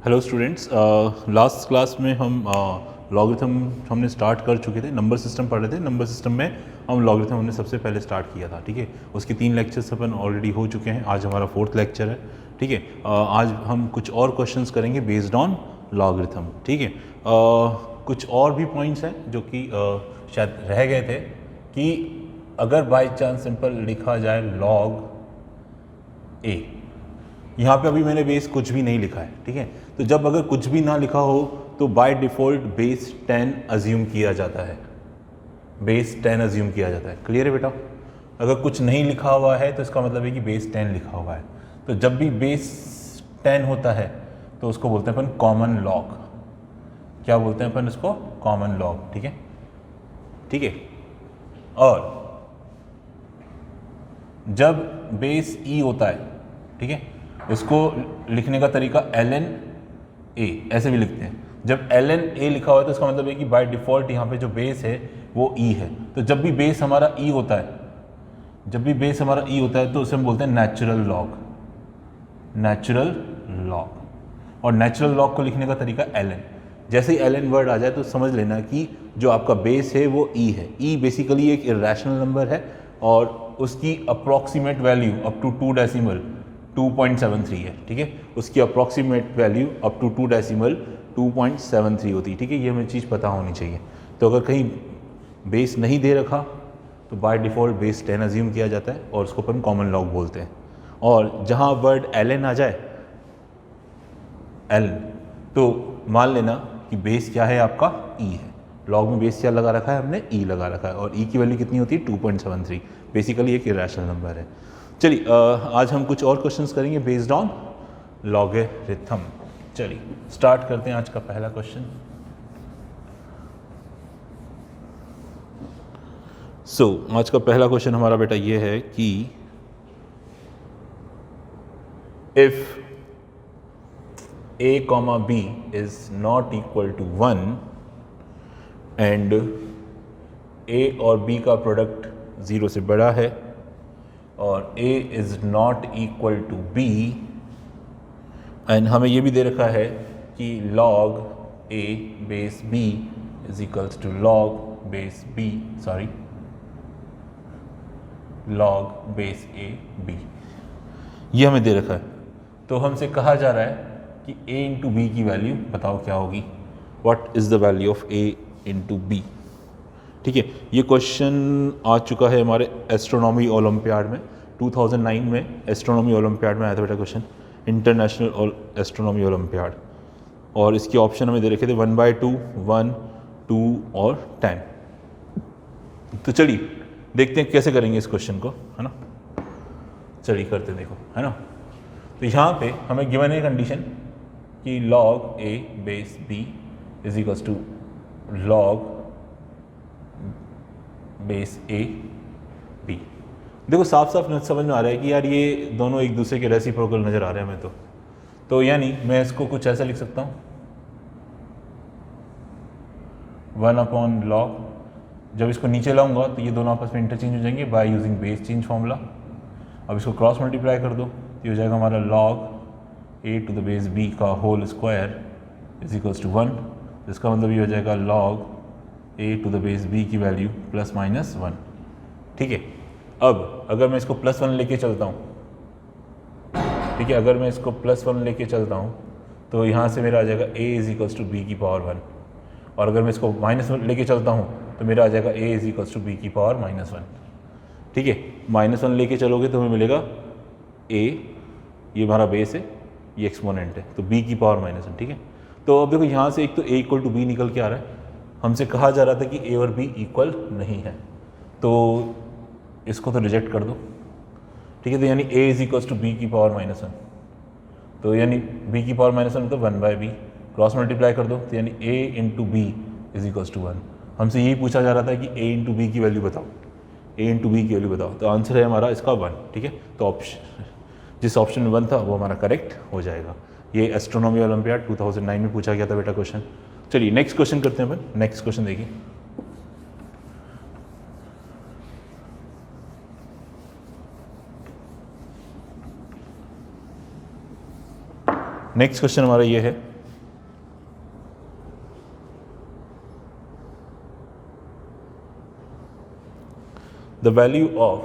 Hello students, last class में हम logarithm हमने स्टार्ट कर चुके थे। नंबर सिस्टम पढ़ रहे थे। नंबर सिस्टम में हम लॉगरिथम हमने सबसे पहले स्टार्ट किया था। ठीक है, उसके 3 लेक्चर्स अपन ऑलरेडी हो चुके हैं। आज हमारा 4th लेक्चर है। ठीक है, आज हम कुछ और क्वेश्चंस करेंगे बेस्ड ऑन लॉगरिथम। ठीक है, कुछ और भी पॉइंट्स हैं जो कि शायद रह गए थे कि अगर बाय चांस सिंपल लिखा जाए लॉग ए, यहाँ पे अभी मैंने बेस कुछ भी नहीं लिखा है। ठीक है, तो जब अगर कुछ भी ना लिखा हो तो बाय डिफ़ॉल्ट बेस 10 अज्यूम किया जाता है। बेस 10 अज्यूम किया जाता है। क्लियर है बेटा? अगर कुछ नहीं लिखा हुआ है तो इसका मतलब है कि बेस 10 लिखा हुआ है। तो जब भी बेस 10 होता है तो उसको बोलते हैं अपन कॉमन लॉग। क्या बोलते हैं अपन इसको? Common log. ठीक है, ठीक है। और जब बेस ई होता है, ठीक है, इसको लिखने का तरीका ln a ऐसे भी लिखते हैं। जब ln a लिखा हुआ है तो इसका मतलब है कि बाय डिफ़ॉल्ट यहाँ पे जो बेस है वो e है। तो जब भी बेस हमारा e होता है, जब भी बेस हमारा e होता है तो उसे हम बोलते हैं नेचुरल लॉग। Natural log. और नेचुरल लॉग को लिखने का तरीका ln। जैसे ही ln वर्ड आ जाए तो समझ लेना कि जो आपका बेस है वो e है। e बेसिकली एक इरेशनल नंबर है और उसकी approximate value up to 2 decimal 2.73 है। ठीक है, उसकी approximate value up to 2 decimal 2.73 होती है। ठीक है, ये हमें चीज़ पता होनी चाहिए। तो अगर कहीं बेस नहीं दे रखा तो बाय डिफ़ॉल्ट बेस 10 अज्यूम किया जाता है और उसको अपन कॉमन लॉग बोलते हैं। और जहाँ वर्ड ln आ जाए, ln, तो मान लेना कि बेस क्या है आपका? e है। लॉग में बेस क्या लगा रखा है हमने? e लगा रखा है। और e की वैल्यू कितनी होती है? 2.73। बेसिकली एक इरेशनल नंबर है। चलिए, आज हम कुछ और क्वेश्चंस करेंगे बेस्ड ऑन लॉगरिथम। चलिए स्टार्ट करते हैं आज का पहला क्वेश्चन। आज का पहला क्वेश्चन हमारा बेटा ये है कि if a, b is not equal to 1 and a और b का प्रोडक्ट 0 से बड़ा है और a is not equal to b, एंड हमें ये भी दे रखा है कि log a base b is equals to log base b, log base a b, ये हमें दे रखा है। तो हमसे कहा जा रहा है कि a इंटू बी की वैल्यू बताओ क्या होगी। What is the value of a into B. ठीक है, ये क्वेश्चन आ चुका है हमारे एस्ट्रोनॉमी ओलंपियाड में। 2009 में एस्ट्रोनॉमी ओलंपियाड में आया था बेटा क्वेश्चन, इंटरनेशनल एस्ट्रोनॉमी ओलंपियाड। और इसके ऑप्शन हमें दे रखे थे 1/2, 1, 2 और 10। तो चलिए देखते हैं कैसे करेंगे इस क्वेश्चन को, है ना। चलिए करते हैं, देखो, है ना। तो यहाँ पे हमें गिवन है कंडीशन कि log a base b is equals to log base a b। देखो साफ साफ समझ में आ रहा है कि यार ये दोनों एक दूसरे के रेसिप्रोकल नज़र आ रहे हैं हमें। तो यानी मैं इसको कुछ ऐसा लिख सकता हूँ 1/log। जब इसको नीचे लाऊंगा तो ये दोनों आपस में इंटरचेंज हो जाएंगे by using base change formula. अब इसको क्रॉस मल्टीप्लाई कर दो तो ये हो जाएगा हमारा log a to the base b का whole square is equals to 1। इसका मतलब ये हो जाएगा log a to the base b की वैल्यू प्लस माइनस 1। ठीक है, अब अगर मैं इसको +1 लेके चलता हूँ, ठीक है, अगर मैं इसको +1 लेके चलता हूँ तो यहाँ से मेरा आ जाएगा a is equals to b की पावर 1। और अगर मैं इसको -1 लेके चलता हूँ तो मेरा आ जाएगा a is equals to b की पावर -1। ठीक है, -1 लेके चलोगे तो हमें मिलेगा a, ये हमारा बेस है, ये एक्सपोनेंट है, तो b की पावर -1। ठीक है, तो अब देखो यहाँ से एक तो a इक्वल टू b निकल के आ रहा है। हमसे कहा जा रहा था कि a और b इक्वल नहीं है, तो इसको तो रिजेक्ट कर दो। ठीक है, तो यानी a is equals to b की पावर -1, तो यानी b की पावर -1 तो 1/b। क्रॉस मल्टीप्लाई कर दो तो यानी a into B is equals to 1। हमसे यही पूछा जा रहा था कि a इंटू बी की वैल्यू बताओ, a इंटू बी की वैल्यू बताओ। तो आंसर है हमारा इसका 1। ठीक है, तो ऑप्शन जिस ऑप्शन में 1 था वो हमारा करेक्ट हो जाएगा। ये एस्ट्रोनॉमी ओलंपियाड 2009 में पूछा गया था बेटा क्वेश्चन। चलिए नेक्स्ट क्वेश्चन करते हैं अपन। नेक्स्ट क्वेश्चन देखिए, नेक्स्ट क्वेश्चन हमारा ये है the value of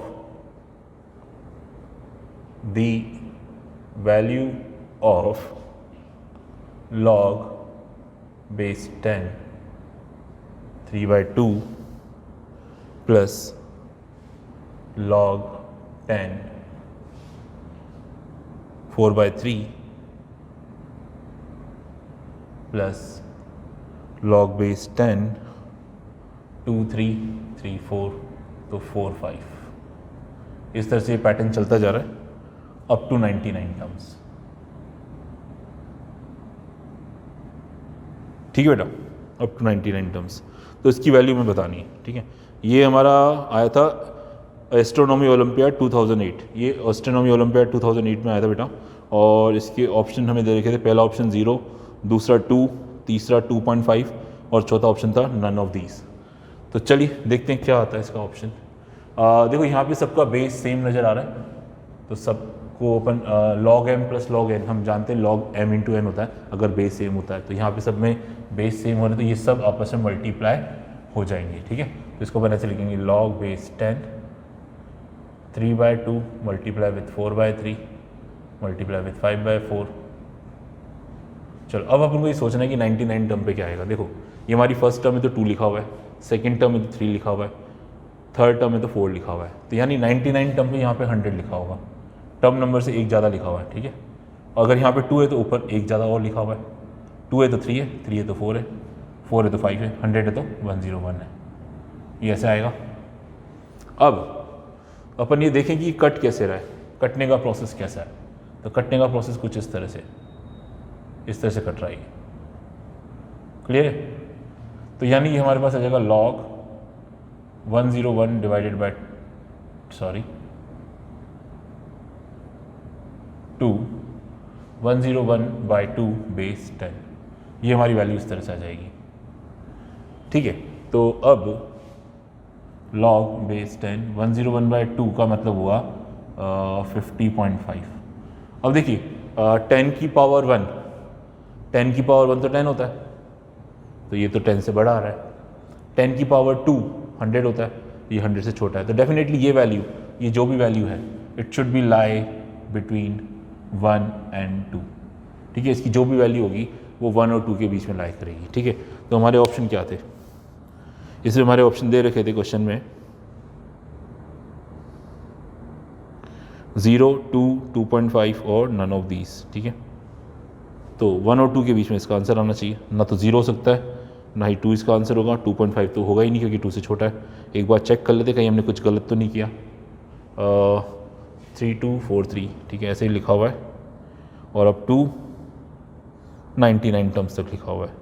log base 10 3/2 plus log 10 4/3 plus log base 10 2 3 3 4 तो 4 5। इस तरह से ये पैटर्न चलता जा रहा है अप टू 99 टर्म्स। ठीक है बेटा, अप टू 99 टर्म्स। तो इसकी वैल्यू में बतानी है। ठीक है, ये हमारा आया था एस्ट्रोनॉमी ओलंपियाड 2008। ये एस्ट्रोनॉमी ओलंपियाड 2008 में आया था बेटा। और इसके ऑप्शन हमें दे रखे थे, पहला ऑप्शन 0, दूसरा 2, तीसरा 2.5 और चौथा ऑप्शन था नन ऑफ दीज। तो चलिए देखते हैं क्या आता है इसका ऑप्शन। देखो यहाँ पे सबका बेस सेम नज़र आ रहा है, तो सबको अपन log m plus log n, हम जानते हैं log m इंटू n होता है अगर बेस सेम होता है। तो यहाँ पे सब में बेस सेम हो रहे, तो ये सब आपस में मल्टीप्लाई हो जाएंगे। ठीक है, तो इसको अपन ऐसे लिखेंगे log base 10 3/2 multiply with 4/3 multiply with 5/4। चलो अब अपन को ये सोचना है कि 99 टर्म पे क्या आएगा। देखो ये हमारी फर्स्ट टर्म में तो 2 लिखा हुआ है, सेकंड टर्म में तो 3 लिखा हुआ है, थर्ड टर्म में तो 4 लिखा हुआ है। तो यानी 99 टर्म पे यहाँ पे 100 लिखा होगा, टर्म नंबर से एक ज़्यादा लिखा हुआ है। ठीक है, अगर यहाँ पे 2 है तो ऊपर एक ज़्यादा और लिखा हुआ है, 2 है तो 3 है, 3 है तो 4 है, 4 है तो 5 है, 100 है तो 101 है। ये ऐसे आएगा। अब अपन ये देखें कि कट कैसे रहा है, कटने का प्रोसेस कैसा है। तो कटने का प्रोसेस कुछ इस तरह से कट रहा है। क्लियर है? तो यानी ये हमारे पास आ जाएगा log 101 डिवाइडेड बाय 2 101/2 बेस 10। ये हमारी वैल्यू इस तरह से आ जाएगी। ठीक है, तो अब log बेस 10 101/2 का मतलब हुआ 50.5। अब देखिए 10 की पावर 1 तो 10 होता है, तो ये तो 10 से बड़ा आ रहा है। 10 की पावर 2 100 होता है, ये 100 से छोटा है। तो डेफिनेटली ये वैल्यू, ये जो भी वैल्यू है, it should be lie between 1 and 2। ठीक है, इसकी जो भी वैल्यू होगी वो 1 और 2 के बीच में लाई करेगी। ठीक है, तो हमारे ऑप्शन क्या थे, इसमें हमारे ऑप्शन दे रखे थे क्वेश्चन में 0, 2, 2.5 और नन ऑफ दीज। ठीक है, तो 1 और 2 के बीच में इसका आंसर आना चाहिए। ना तो 0 हो सकता है, ना ही 2 इसका आंसर होगा, 2.5 तो होगा ही नहीं क्योंकि 2 से छोटा है। एक बार चेक कर लेते कहीं हमने कुछ गलत तो नहीं किया। 3243, ठीक है, ऐसे ही लिखा हुआ है। और अब 299 टर्म्स तक लिखा हुआ है।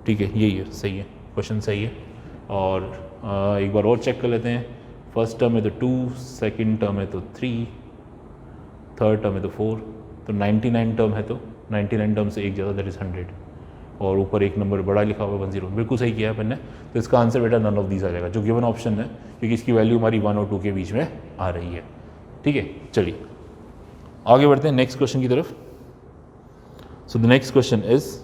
ठीक है, यही है, सही है, क्वेश्चन सही है। और एक बार और चेक कर लेते हैं। फर्स्ट टर्म में तो 2, सेकंड टर्म में तो 3, थर्ड टर्म में तो 4, तो 99 टर्म है, तो 99 टर्म से एक ज़्यादा, दैट इज़ 100। और ऊपर एक नंबर बड़ा लिखा हुआ है 10, बिल्कुल सही किया है अपन ने। तो इसका आंसर बेटा नन ऑफ दीज आ जाएगा, जो गिवन ऑप्शन है, क्योंकि इसकी वैल्यू हमारी 1 और 2 के बीच में आ रही है। ठीक है, चलिए आगे बढ़ते हैं नेक्स्ट क्वेश्चन की तरफ। So the next question is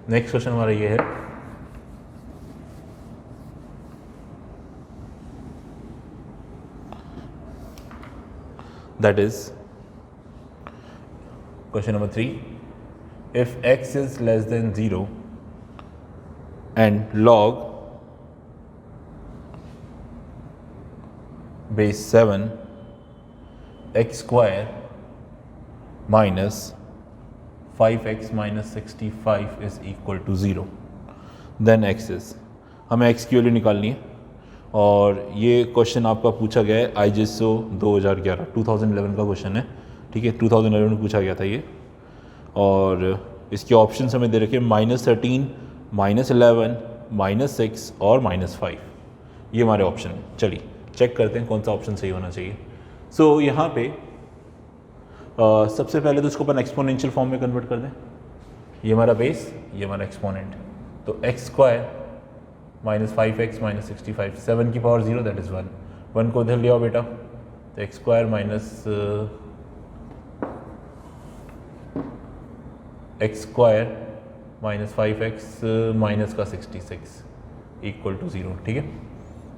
next question हमारा ये है, that is question number 3. If x is less than 0 and log base 7 x square minus 5x minus 65 is equal to 0, then x is, हमें x की value निकालनी है। और ये question आपका पूछा गया है IGSO 2011 2011 का क्वेश्चन है। ठीक है, 2011 में पूछा गया था ये। और इसके ऑप्शन हमें दे रखे -13, -11, -6 और -5। ये हमारे ऑप्शन है। चलिए चेक करते हैं कौन सा ऑप्शन सही होना चाहिए। सो यहाँ पे सबसे पहले तो इसको अपन एक्सपोनेंशियल फॉर्म में कन्वर्ट कर दें। ये हमारा बेस, ये हमारा एक्सपोनेंट, तो x square minus 5x minus 65, 7 की पावर 0 दैट इज़ 1, 1 को इधर ले आओ बेटा, तो x square minus x square minus 5x minus का 66 इक्वल टू 0, ठीक है।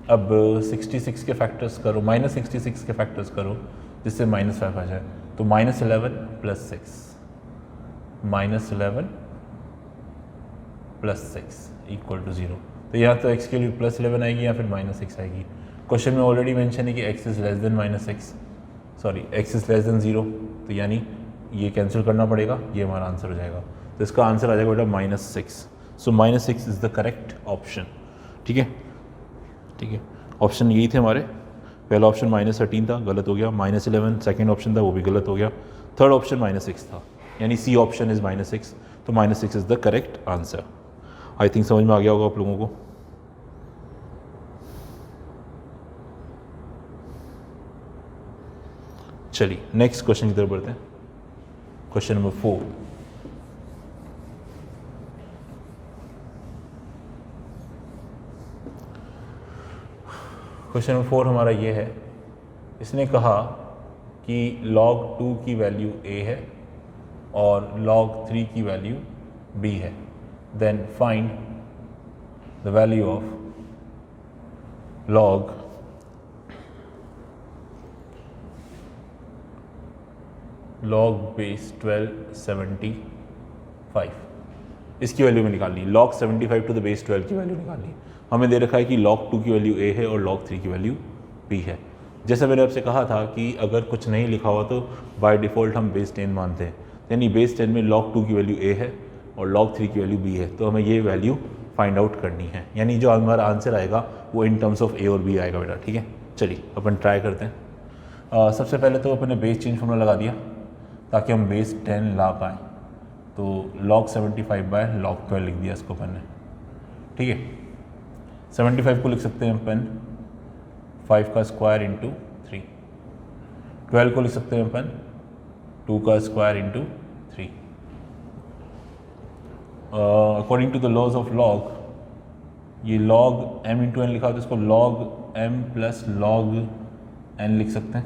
अब 66 के फैक्टर्स करो, माइनस 66 के फैक्टर्स करो जिससे माइनस 5 आ जाए, तो minus 11 plus 6, minus 11 plus 6 equal to 0। तो यहाँ तो x के लिए प्लस 11 आएगी या फिर माइनस 6 आएगी। क्वेश्चन में ऑलरेडी मेंशन है कि x is less than minus 6, sorry x is less than 0, तो यानी ये कैंसिल करना पड़ेगा, ये हमारा आंसर हो जाएगा। तो इसका आंसर आ जाएगा बेटा -6। सो -6 इज़ द करेक्ट ऑप्शन, ठीक है, ठीक है। ऑप्शन यही थे हमारे। पहला ऑप्शन -13 था, गलत हो गया। -11 सेकेंड ऑप्शन था, वो भी गलत हो गया। थर्ड ऑप्शन -6 था, यानी सी ऑप्शन इज़ -6, तो -6 is the correct answer. I think समझ में आ गया होगा आप लोगों को। चलिए नेक्स्ट क्वेश्चन की तरफ बढ़ते हैं। Question number 4। क्वेश्चन नंबर 4 हमारा ये है, इसने कहा कि log 2 की वैल्यू a है और log 3 की वैल्यू b है, then find the value of log base 12 75, इसकी वैल्यू में निकालनी। log 75 टू द बेस 12 की वैल्यू निकालनी। हमें दे रखा है कि log 2 की वैल्यू a है और log 3 की वैल्यू b है। जैसे मैंने आपसे कहा था कि अगर कुछ नहीं लिखा हुआ तो बाय डिफ़ॉल्ट हम बेस 10 मानते हैं, यानी बेस 10 में log 2 की वैल्यू a है और log 3 की वैल्यू b है, तो हमें ये वैल्यू फाइंड आउट करनी है, यानी जो हमारा आंसर आएगा वो इन टर्म्स ऑफ a और b आएगा बेटा, ठीक है। चलिए अपन ट्राई करते हैं। सबसे पहले तो अपने बेस चेंज फॉर्मूला लगा दिया ताकि हम बेस 10 ला पाएँ, तो log 75 बाय log 12 लिख दिया इसको अपन ने, ठीक है। 75 को लिख सकते हैं अपन 5 का स्क्वायर इंटू 3, 12 को लिख सकते हैं अपन 2 का square into 3। According to the laws of log, ये log m इंटू एन लिखा होता है, इसको log m plus log n लिख सकते हैं।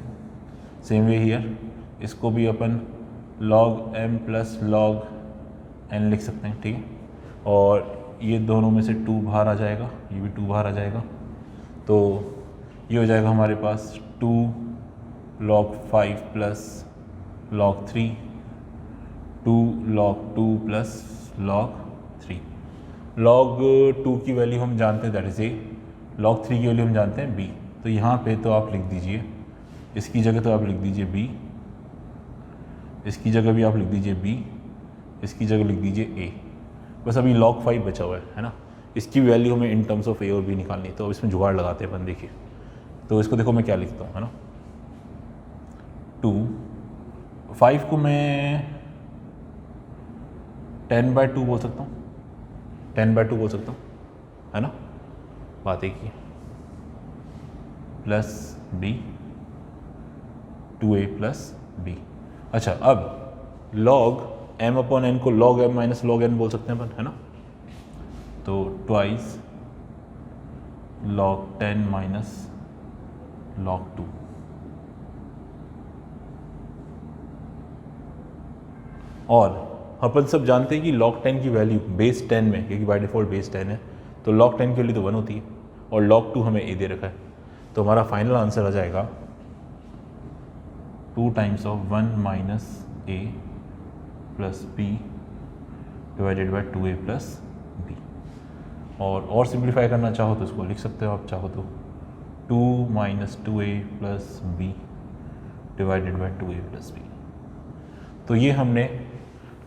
सेम वे हियर, इसको भी अपन log m plus log n लिख सकते हैं, ठीक है। और ये दोनों में से 2 बाहर आ जाएगा, ये भी 2 बाहर आ जाएगा, तो ये हो जाएगा हमारे पास 2 log 5 plus log 3, 2 log 2 plus log 3। log 2 की वैल्यू हम जानते हैं दैट इज़ a, log 3 की वैल्यू हम जानते हैं b, तो यहाँ पे तो आप लिख दीजिए, इसकी जगह तो आप लिख दीजिए b, इसकी जगह भी आप लिख दीजिए b, इसकी जगह लिख दीजिए a। बस अभी log 5 बचा हुआ है ना, इसकी वैल्यू हमें इन टर्म्स ऑफ a और b निकालनी है, तो अब इसमें जुगाड़ लगाते हैं अपन। देखिए तो इसको देखो मैं क्या लिखता हूँ, है ना, 2, 5 को मैं 10/2 बोल सकता हूँ, 10/2 बोल सकता हूँ, है ना, बात एक ही, plus b 2a plus b। अच्छा, अब log m अपॉन n को log m minus log n बोल सकते हैं अपन, है ना, तो ट्वाइस log 10 माइनस log 2। और अपन सब जानते हैं कि log 10 की वैल्यू बेस 10 में, क्योंकि बाय डिफ़ॉल्ट बेस 10 है, तो log 10 की वैल्यू तो 1 होती है और log 2 हमें a दे रखा है, तो हमारा फाइनल आंसर आ जाएगा 2 times of 1 minus a plus b divided by 2a plus b। और सिंप्लीफाई करना चाहो तो इसको लिख सकते हो आप, चाहो तो 2 minus 2a plus b divided by 2a plus b। तो ये हमने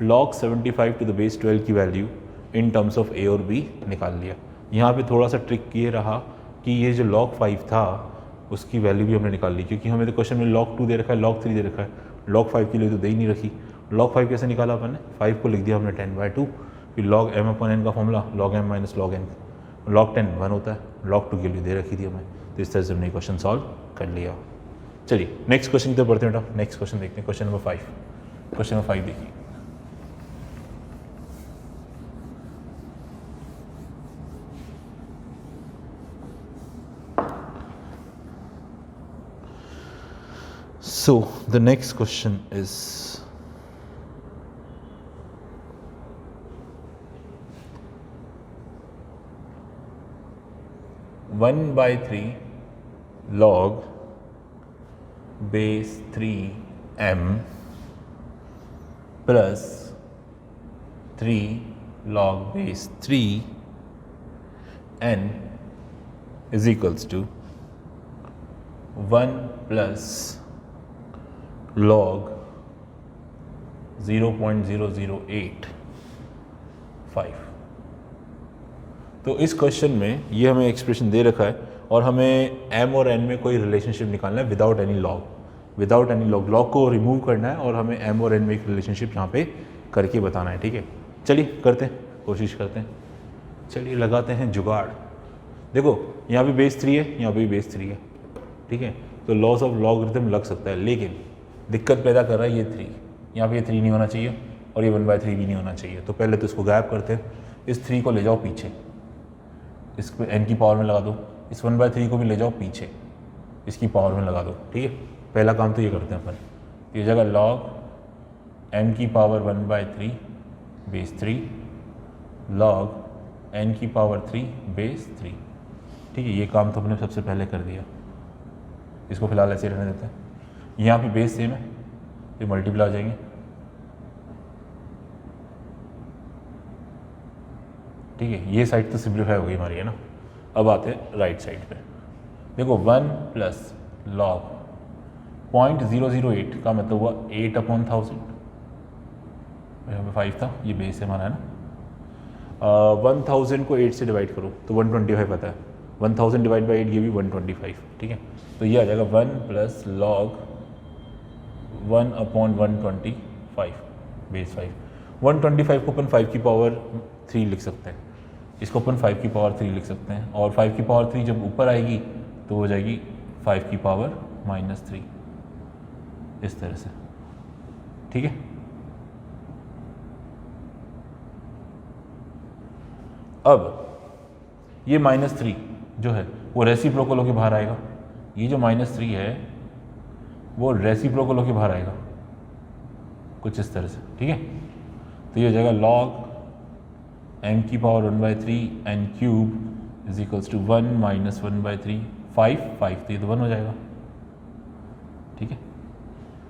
log 75 टू द बेस 12 की value in terms of a और b निकाल लिया। यहाँ पे थोड़ा सा ट्रिक ये रहा कि ये जो log 5 था उसकी वैल्यू भी हमने निकाल ली, क्योंकि हमें तो क्वेश्चन में log 2 दे रखा है, log 3 दे रखा है, log 5 की वैल्यू तो दे ही नहीं रखी। log 5 कैसे निकाला अपन ने, 5 को लिख दिया हमने 10/2, फिर log m अपॉन n का formula log m minus log n, log 10 1 होता है, log 2 की वैल्यू दे रखी थी हमें, तो इस तरह से हमने क्वेश्चन सॉल्व कर लिया। चलिए नेक्स्ट क्वेश्चन की तरफ बढ़ते हैं बेटा। नेक्स्ट क्वेश्चन देखते हैं, क्वेश्चन नंबर 5। क्वेश्चन नंबर 5 देखिए, so the next question is 1/3 log base 3m plus 3 log base 3n is equals to 1 plus log 0.0085। तो इस क्वेश्चन में ये हमें एक्सप्रेशन दे रखा है और हमें m और n में कोई रिलेशनशिप निकालना है without any log. Without any log, log को रिमूव करना है और हमें m और n में एक रिलेशनशिप यहाँ पे करके बताना है। ठीक है, चलिए करते हैं, कोशिश करते हैं। चलिए लगाते हैं जुगाड़। देखो यहाँ भी बेस 3 है, यहाँ पे भी बेस 3 है। ठीक है, तो लॉस ऑफ लॉगरिथम लग सकता है, लेकिन दिक्कत पैदा कर रहा है ये 3। यहाँ पे ये 3 नहीं होना चाहिए और ये 1/3 भी नहीं होना चाहिए। तो पहले तो इसको गायब करते हैं। इस 3 को ले जाओ पीछे, इसको n की पावर में लगा दो। इस 1/3 को भी ले जाओ पीछे, इसकी पावर में लगा दो। ठीक है, पहला काम तो ये करते हैं अपन। ये जगह log n की पावर 1/3 बेस 3 log n की पावर 3 बेस 3। ठीक है, ये काम तो हमने सबसे पहले कर दिया। इसको फिलहाल ऐसे रहने देते हैं। यहाँ पे बेस सेम है, ये मल्टीप्लाई हो जाएंगे। ठीक है, ये साइड तो सिंप्लीफाई हो गई हमारी, है ना। अब आते हैं राइट साइड पे। देखो 1 प्लस लॉग 0.008 का मतलब हुआ 8/1000। यहाँ पे 5 था, ये बेस है हमारा, है ना। 1000 को 8 से डिवाइड करो तो 125 आता है। 1000 डिवाइड बाई 8 ये भी 125। ठीक है, तो ये आ जाएगा 1 प्लस लॉग 1/125 बेस 5। 125 को अपन 5 की पावर 3 लिख सकते हैं, इसको अपन 5 की पावर 3 लिख सकते हैं। और 5 की पावर 3 जब ऊपर आएगी तो हो जाएगी 5 की पावर -3, इस तरह से। ठीक है, अब ये -3 जो है वो रेसिप्रोकल होके बाहर आएगा। ये जो -3 है वो रेसिप्रोकल होके बाहर आएगा कुछ इस तरह से। ठीक है, तो ये हो जाएगा log m की power 1/3 n cube is equals to 1 minus 1/3 5 तो ये तो 1 हो जाएगा। ठीक है,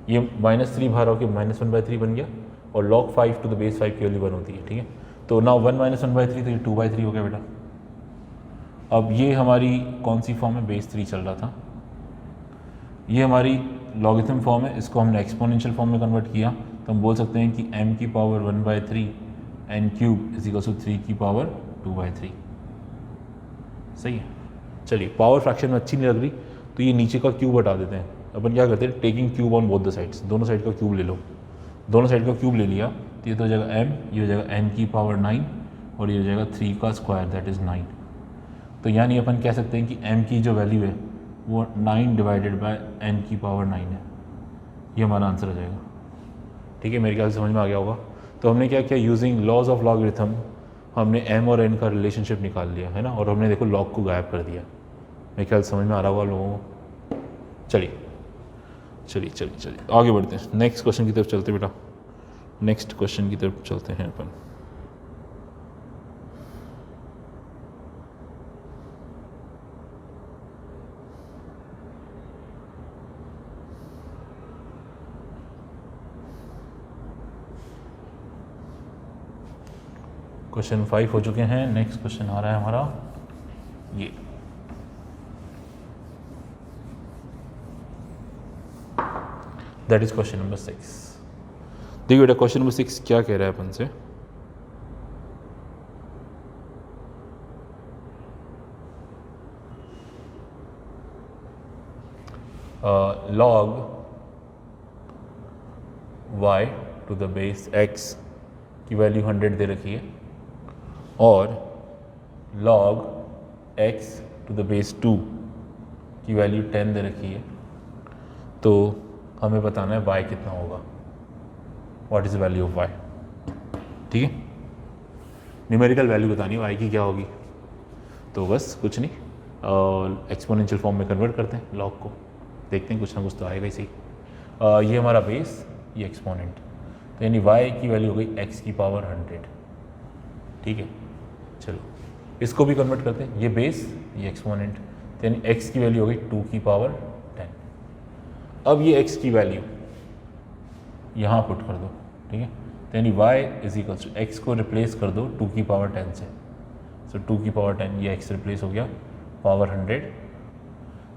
ये -3 बाहर होकर -1/3 बन गया और log 5 टू द बेस 5 की वैल्यू 1 होती है। ठीक है, तो नाउ 1 माइनस 1/3 तो ये 2/3 हो गया बेटा। अब ये हमारी कौन सी फॉर्म है, बेस 3 चल रहा था। ये हमारी लॉगरिथम फॉर्म है, इसको हमने एक्सपोनेंशियल फॉर्म में कन्वर्ट किया तो हम बोल सकते हैं कि m की power 1/3 n cube is equal to 3 की पावर 2/3। सही है। चलिए, पावर फ्रैक्शन में अच्छी नहीं लग रही तो ये नीचे का क्यूब हटा देते हैं। अपन क्या करते हैं, taking cube on both the sides, दोनों साइड का क्यूब ले लो। दोनों साइड का क्यूब ले लिया तो ये तो हो जाएगा m, ये हो जाएगा n की पावर 9 और ये हो जाएगा 3 का स्क्वायर दैट इज़ 9। तो यानी अपन कह सकते हैं कि m की जो वैल्यू है वो 9 डिवाइडेड बाय n की पावर 9 है। ये हमारा आंसर हो जाएगा। ठीक है, मेरे ख्याल से समझ में आ गया होगा। तो हमने क्या किया, यूजिंग लॉज ऑफ लॉगरिथम हमने m और n का रिलेशनशिप निकाल लिया, है ना। और हमने देखो लॉग को गायब कर दिया। मेरे ख्याल समझ में आ रहा होगा लोगों को। चलिए चलिए चलिए चलिए आगे बढ़ते हैं, नेक्स्ट क्वेश्चन की तरफ चलते बेटा। नेक्स्ट क्वेश्चन की तरफ चलते हैं अपन। क्वेश्चन 5 हो चुके हैं। नेक्स्ट क्वेश्चन आ रहा है हमारा ये। That is question number 6। देखिए बेटा, क्वेश्चन नंबर 6 क्या कह रहा है अपन से। log y to the base x की वैल्यू 100 दे रखी है और log x to the base 2 की वैल्यू 10 दे रखी है। तो हमें बताना है y कितना होगा, what is the value of y। ठीक है, न्यूमेरिकल वैल्यू बतानी है y की क्या होगी। तो बस कुछ नहीं, एक्सपोनेंशियल फॉर्म में कन्वर्ट करते हैं लॉग को, देखते हैं कुछ ना कुछ तो आएगा ही सही। ये हमारा बेस, ये एक्सपोनेंट, तो यानी y की वैल्यू हो गई x की पावर 100। ठीक है, चलो इसको भी कन्वर्ट करते हैं, ये बेस ये एक्सपोनेंट, तो यानी x की वैल्यू हो गई 2 की पावर 10। अब ये x की वैल्यू यहाँ पुट कर दो, ठीक है, तो यानी y is equals to X को रिप्लेस कर दो 2 की पावर 10 से, सो 2 की पावर 10 ये x रिप्लेस हो गया पावर 100,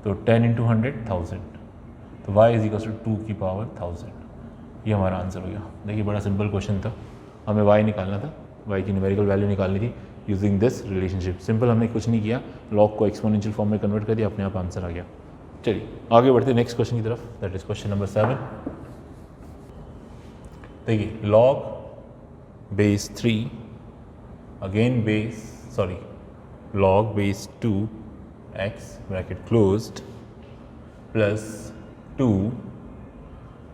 तो 10 इंटू 100 1000, तो y इज इक्वल्स टू 2 की पावर 1000। ये हमारा आंसर हो गया। देखिए बड़ा सिंपल क्वेश्चन था, हमें y निकालना था, y की न्यूमेरिकल वैल्यू निकालनी थी यूजिंग दिस रिलेशनशिप। सिंपल, हमने कुछ नहीं किया, लॉग को एक्सपोनेंशियल फॉर्म में कन्वर्ट कर दिया, अपने आप आंसर आ गया। चलिए आगे बढ़ते नेक्स्ट क्वेश्चन की तरफ, दैट इज क्वेश्चन नंबर 7। देखिए log base 3 again log base 2 x bracket closed plus 2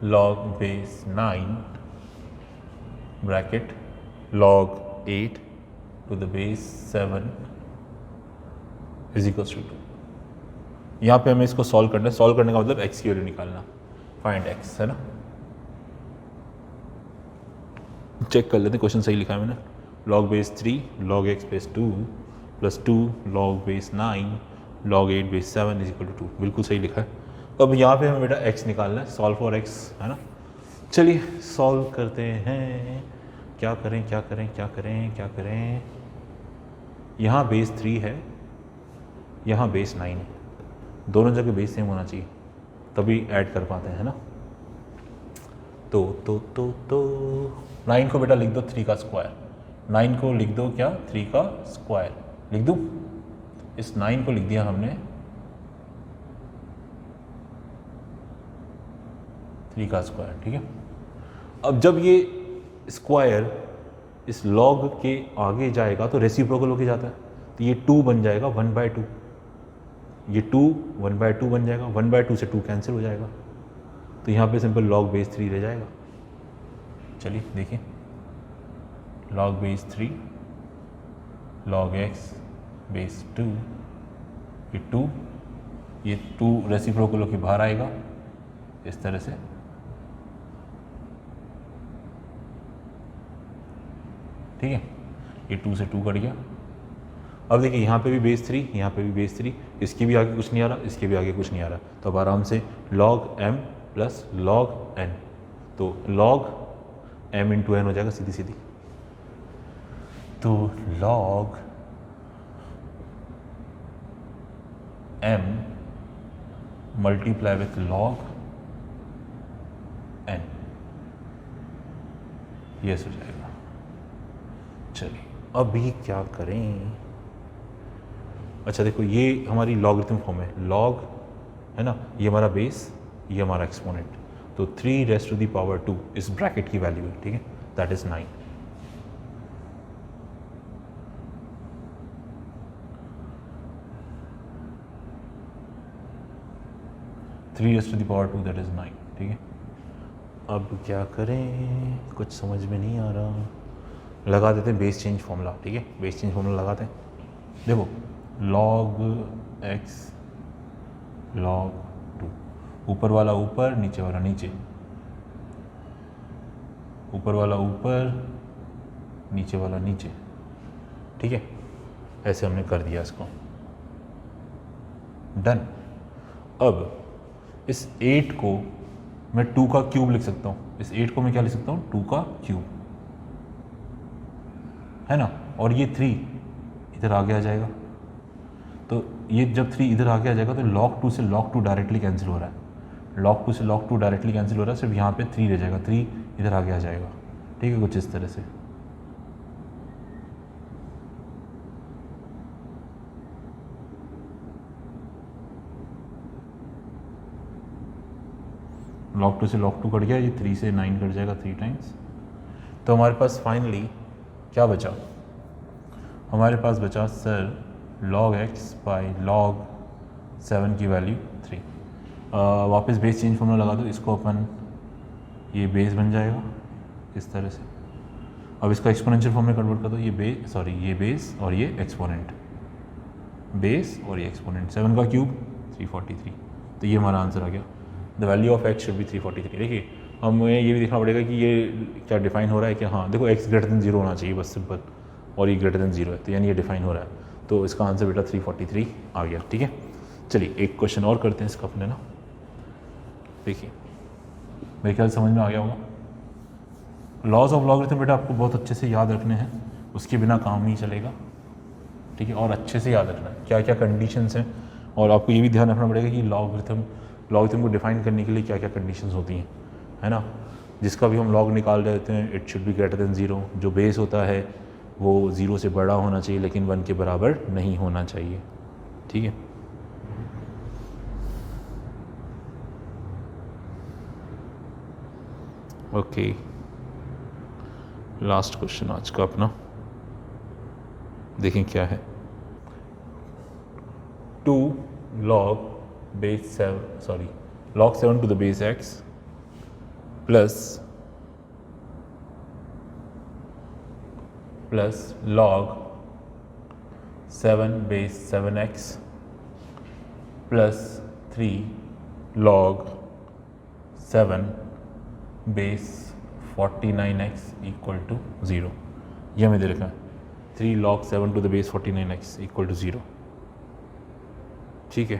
log base 9 bracket log 8 to the base 7 is equals to 2। यहाँ पे हमें इसको सॉल्व करना है, सॉल्व करने का मतलब x की वैल्यू निकालना, फाइंड x, है ना। चेक कर लेते हैं, क्वेश्चन सही लिखा है मैंने। log base 3 log x base 2 plus 2 log base 9 log 8 base 7 is equal to 2, बिल्कुल सही लिखा है। अब यहाँ पे हमें बेटा x निकालना है, सॉल्व फॉर x, है ना। चलिए सॉल्व करते हैं, क्या करें। यहाँ बेस 3 है, यहाँ बेस 9 है, दोनों जगह बेस सेम होना चाहिए तभी ऐड कर पाते हैं, है ना। तो 9 को बेटा लिख दो 3 का स्क्वायर, 9 को लिख दो क्या 3 का स्क्वायर लिख दूँ, इस 9 को लिख दिया हमने 3 का स्क्वायर, ठीक है। अब जब ये स्क्वायर इस लॉग के आगे जाएगा तो रेसिप्रोकल होके जाता है, तो ये 2 बन जाएगा 1/2, ये 2 1/2 बन जाएगा, 1/2 से 2 कैंसिल हो जाएगा, तो यहाँ पे सिंपल लॉग बेस 3 रह जाएगा। चलिए देखिए log base 3 log x base 2, ये 2 रेसिप्रोकल होके बाहर आएगा इस तरह से, ठीक है, ये 2 से 2 कट गया। अब देखिए यहाँ पे भी बेस 3, यहाँ पे भी बेस 3, इसके भी आगे कुछ नहीं आ रहा, इसके भी आगे कुछ नहीं आ रहा, तो अब आराम से log m plus log n, तो log m इंटू n हो जाएगा सीधी, तो log m multiply with log n, ये हो जाएगा। चलिए अभी क्या करें, अच्छा देखो ये हमारी लॉगरिथम फॉर्म है, लॉग है ना, ये हमारा बेस, ये हमारा एक्सपोनेंट, तो 3 रेज़ टू दी पावर 2 इस ब्रैकेट की वैल्यू है, ठीक है, that is 9। Three raise to the power 2 that is 9, ठीक है। अब क्या करें, कुछ समझ में नहीं आ रहा, लगा देते हैं बेस चेंज फॉर्मूला, ठीक है, बेस चेंज फॉर्मूला लगाते हैं। देखो log x log 2, ऊपर वाला ऊपर, नीचे वाला नीचे, ऊपर वाला ऊपर, नीचे वाला नीचे, ठीक है, ऐसे हमने कर दिया इसको, डन। अब इस 8 को मैं 2 का क्यूब लिख सकता हूँ, इस 8 को मैं क्या लिख सकता हूँ 2 का क्यूब, है ना, और ये 3 इधर आगे आ जाएगा, तो ये जब 3 इधर आगे आ जाएगा तो log 2 से log 2 डायरेक्टली कैंसिल हो रहा है, log 2 से log 2 डायरेक्टली कैंसिल हो रहा है, सिर्फ यहाँ पे 3 रह जाएगा, 3 इधर आगे आ जाएगा, ठीक है, कुछ इस तरह से। log 2 से log 2 कट गया, ये 3 से 9 कट जाएगा 3 टाइम्स, तो हमारे पास फाइनली क्या बचा, हमारे पास बचा sir log x by log 7 की वैल्यू 3। वापस बेस चेंज फॉर्मूला लगा दो, इसको अपन, ये बेस बन जाएगा इस तरह से, अब इसका एक्सपोनेंशियल फॉर्म में कन्वर्ट कर दो, ये बेस, सॉरी ये बेस और ये एक्सपोनेंट, बेस और ये एक्सपोनेंट, 7 का क्यूब 343, तो ये हमारा आंसर आ गया, the value of x should be 343। देखिए हमें ये भी देखना पड़ेगा कि ये क्या डिफाइन हो रहा है कि हाँ देखो x ग्रेटर देन 0 होना चाहिए बस सिंपल, और ये ग्रेटर देन 0 है, तो यानी ये डिफाइन हो रहा है, तो इसका आंसर बेटा 343 आ गया। ठीक है, चलिए एक क्वेश्चन और करते हैं इसका अपने ना। देखिए मेरे ख्याल समझ में आ गया होगा। लॉज ऑफ लॉगरिथम बेटा आपको बहुत अच्छे से याद रखने हैं, उसके बिना काम नहीं चलेगा। ठीक है, और अच्छे से याद रखना है क्या क्या कंडीशंस हैं, और आपको ये भी ध्यान रखना पड़ेगा कि लॉगरिथम को डिफाइन करने के लिए क्या क्या कंडीशंस होती हैं, है ना। जिसका भी हम लॉग निकाल रहे होते हैं it should be greater than 0। जो बेस होता है वो 0 से बड़ा होना चाहिए लेकिन 1 के बराबर नहीं होना चाहिए। ठीक है, ओके लास्ट क्वेश्चन आज का अपना, देखें क्या है। 2 log 7 to the base x plus log 7 base 7x plus 3 log 7 base 49x equal to 0। ये हमें दे रखा है 3 log 7 to the base 49x equal to 0। ठीक है,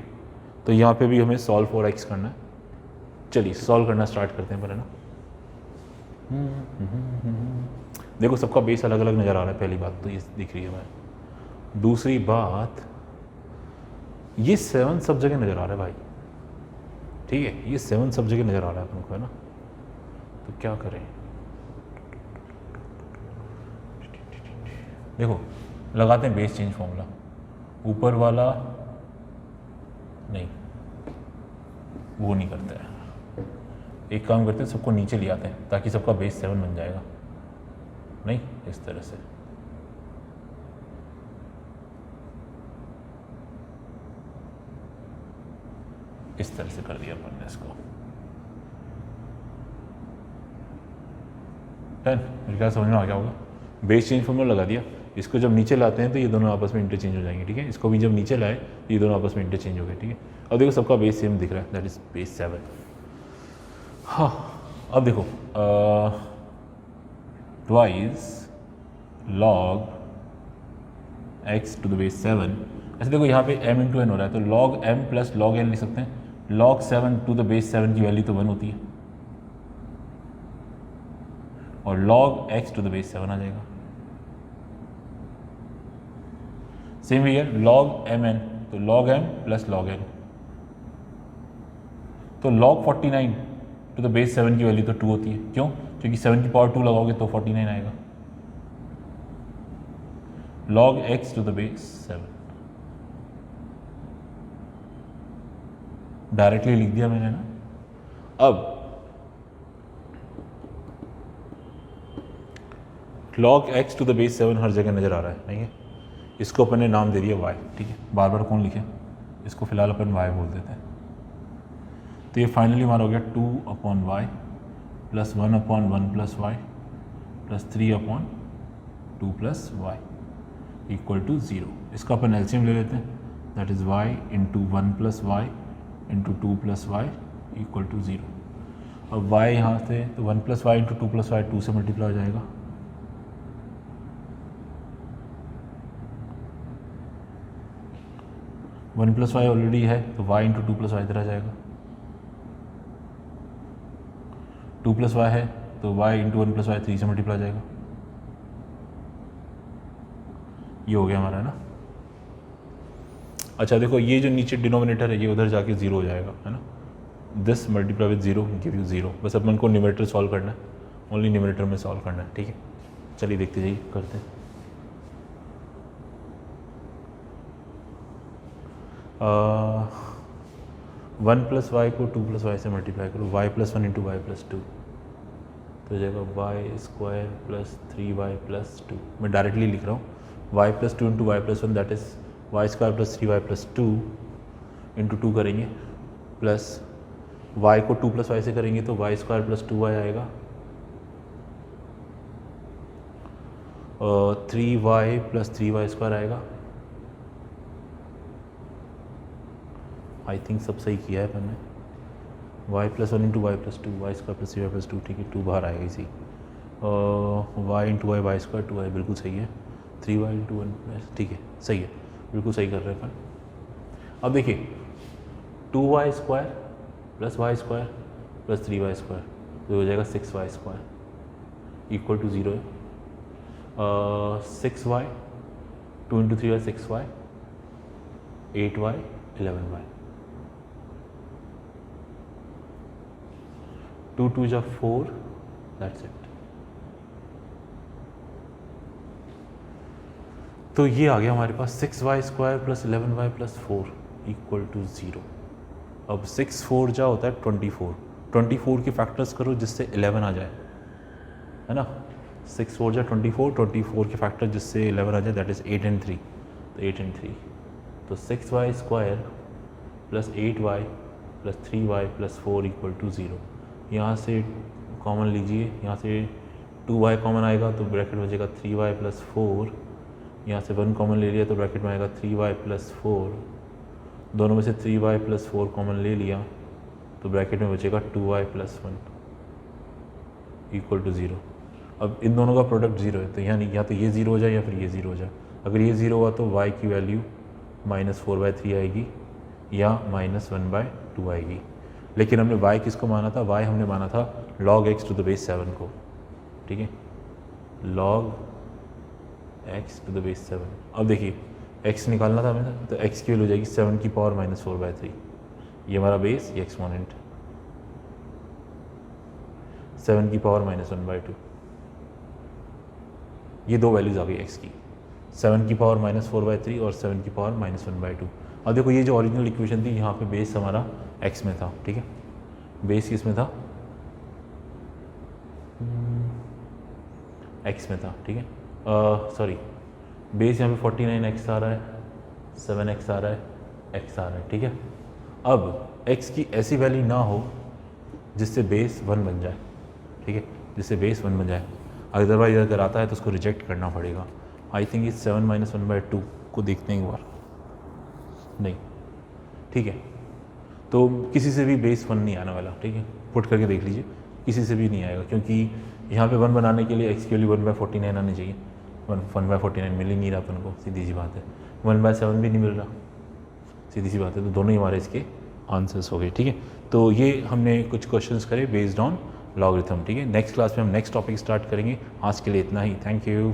तो यहाँ पे भी हमें सॉल्व फॉर x करना है। चलिए सॉल्व करना स्टार्ट करते हैं पहले ना। देखो सबका बेस अलग अलग नज़र आ रहा है, पहली बात तो ये दिख रही है हमें। दूसरी बात ये 7 सब जगह नज़र आ रहा है भाई। ठीक है, ये 7 सब जगह नज़र आ रहा है अपन को, है ना। तो क्या करें, देखो लगाते हैं बेस चेंज फॉर्मूला। ऊपर वाला नहीं, वो नहीं करते हैं। एक काम करते हैं, सबको नीचे ले आते हैं ताकि सबका बेस 7 बन जाएगा। नहीं, इस तरह से कर दिया अपन ने इसको। मेरे क्या समझ में आ गया होगा। बेस चेंज फॉर्मूला लगा दिया, इसको जब नीचे लाते हैं तो ये दोनों आपस में इंटरचेंज हो जाएंगे। ठीक है, इसको भी जब नीचे लाए तो ये दोनों आपस में इंटरचेंज हो गए। ठीक है, अब देखो सबका बेस सेम दिख रहा है, दैट इज बेस 7। हाँ, अब देखो twice log x to the base 7। ऐसे देखो यहाँ पे m इंटू एन हो रहा है, तो log m plus log n लिख सकते हैं। log 7 to the base 7 की वैल्यू तो 1 होती है, और log x to the base 7 आ जाएगा। सेम हियर log mn, तो log m plus log n, तो log 49 to the base 7 की वैल्यू तो 2 होती है। क्यों? क्योंकि 7 की पावर 2 लगाओगे तो 49 आएगा। log x to the base 7 directly लिख दिया मैंने ना। अब log x to the base 7 हर जगह नज़र आ रहा है, नहीं है। इसको अपन ने नाम दे दिया y। ठीक है, बार बार कौन लिखे, इसको फिलहाल अपन y बोल देते हैं। तो ये फाइनली हमारा हो गया 2/y plus 1/1 plus y plus 3/2 plus y equal to 0। इसका अपन एलसीएम ले लेते हैं, that is y into 1 plus y into 2 plus y equal to 0। अब y यहाँ से तो 1 plus Y into 2 plus Y 2 से मल्टीप्लाई हो जाएगा। वन प्लस वाई ऑलरेडी है तो y इंटू 2 प्लस वाई इधर आ जाएगा। 2 प्लस वाई है तो y इंटू 1 प्लस वाई 3 से मल्टीप्लाई हो जाएगा। ये हो गया हमारा, है ना। अच्छा देखो ये जो नीचे डिनोमिनेटर है ये उधर जाके 0 हो जाएगा, है ना। This multiply with 0 give you 0। बस अपन को न्यूमरेटर सॉल्व करना है, ओनली न्यूमरेटर में सॉल्व करना है। ठीक है, चलिए देखते जाइए, करते हैं। 1 प्लस वाई को 2 प्लस वाई से मल्टीप्लाई करो, y plus 1 into Y plus 2 तो हो जाएगा Y square plus 3y plus 2। मैं डायरेक्टली लिख रहा हूँ y plus 2 into Y plus 1 that is Y square plus 3y plus 2 into 2 करेंगे, प्लस y को 2 प्लस वाई से करेंगे तो वाई स्क्वायर प्लस 2y आएगा, और 3y प्लस 3y स्क्वायर आएगा। आई थिंक सब सही किया है अपन ने। y plus 1 into Y plus 2 y square plus 3y plus 2, ठीक है 2 बाहर आएगा इसी। y into y y square 2y बिल्कुल सही है। 3y इंटू 1 प्लस, ठीक है सही है। बिल्कुल सही कर रहे हैं अपन। अब देखिए 2y square plus y square plus 3y square, तो हो जाएगा 6y स्क्वायर इक्वल टू 0 है। 6y 2 into 3y 6y 8y 11y 2 2 जा 4, दैट्स इट। तो ये आ गया हमारे पास 6y square plus 11y plus 4 equal to 0। अब 6 4 जा होता है 24, 24 के फैक्टर्स करो जिससे 11 आ जाए, है ना। 6 4 जा 24, 24 के फैक्टर जिससे 11 आ जाए, दैट इज़ 8 and 3, तो 8 and 3, तो 6y square plus 8y plus 3y plus 4 equal to 0। यहाँ से कॉमन लीजिए, यहाँ से 2y कॉमन आएगा तो ब्रैकेट में बचेगा 3y प्लस 4, यहाँ से 1 कॉमन ले लिया तो ब्रैकेट में आएगा 3y प्लस 4, दोनों में से 3y प्लस 4 कॉमन ले लिया तो ब्रैकेट में बचेगा 2y प्लस 1 इक्वल टू 0। अब इन दोनों का प्रोडक्ट 0 है, तो यानी या तो ये 0 हो जाए या फिर ये 0 हो जाए। अगर ये 0 हुआ तो y की वैल्यू -4/3 आएगी या -1/2 आएगी। लेकिन हमने y किसको माना था? y हमने माना था log x to the base 7 को, ठीक है, log x to the base 7। अब देखिए x निकालना था हमें, तो x की वैल्यू हो जाएगी 7 की पावर -4/3, ये हमारा बेस, ये एक्सपोनेंट 7 की पावर -1/2, ये दो वैल्यूज़ आ गई x की, 7 की पावर -4/3 और 7 की पावर -1/2। अब देखो ये जो ओरिजिनल इक्वेशन थी, यहाँ पे बेस हमारा x में था, ठीक है, बेस किस में था? x में था, ठीक है, सॉरी, बेस यहाँ पे 49x आ रहा है, 7x आ रहा है, x आ रहा है, ठीक है। अब x की ऐसी वैल्यू ना हो जिससे बेस 1 बन जाए, ठीक है, जिससे बेस 1 बन जाए। अदरवाइज अगर आता है तो उसको रिजेक्ट करना पड़ेगा। आई थिंक इस 7 - 1/2 को देखते हैं एक बार, नहीं, ठीक है, तो किसी से भी बेस 1 नहीं आने वाला, ठीक है, पुट करके देख लीजिए, किसी से भी नहीं आएगा, क्योंकि यहाँ पे 1 बनाने के लिए x की वैल्यू 1/49 आनी चाहिए, 1/49 मिल ही नहीं रहा अपन को, सीधी सी बात है, 1/7 भी नहीं मिल रहा, सीधी सी बात है, तो दोनों ही हमारे इसके आंसर्स हो गए, ठीक है। तो ये हमने कुछ क्वेश्चंस करे बेस्ड ऑन लॉगरिथम, ठीक है। नेक्स्ट क्लास में हम नेक्स्ट टॉपिक स्टार्ट करेंगे। आज के लिए इतना ही, थैंक यू।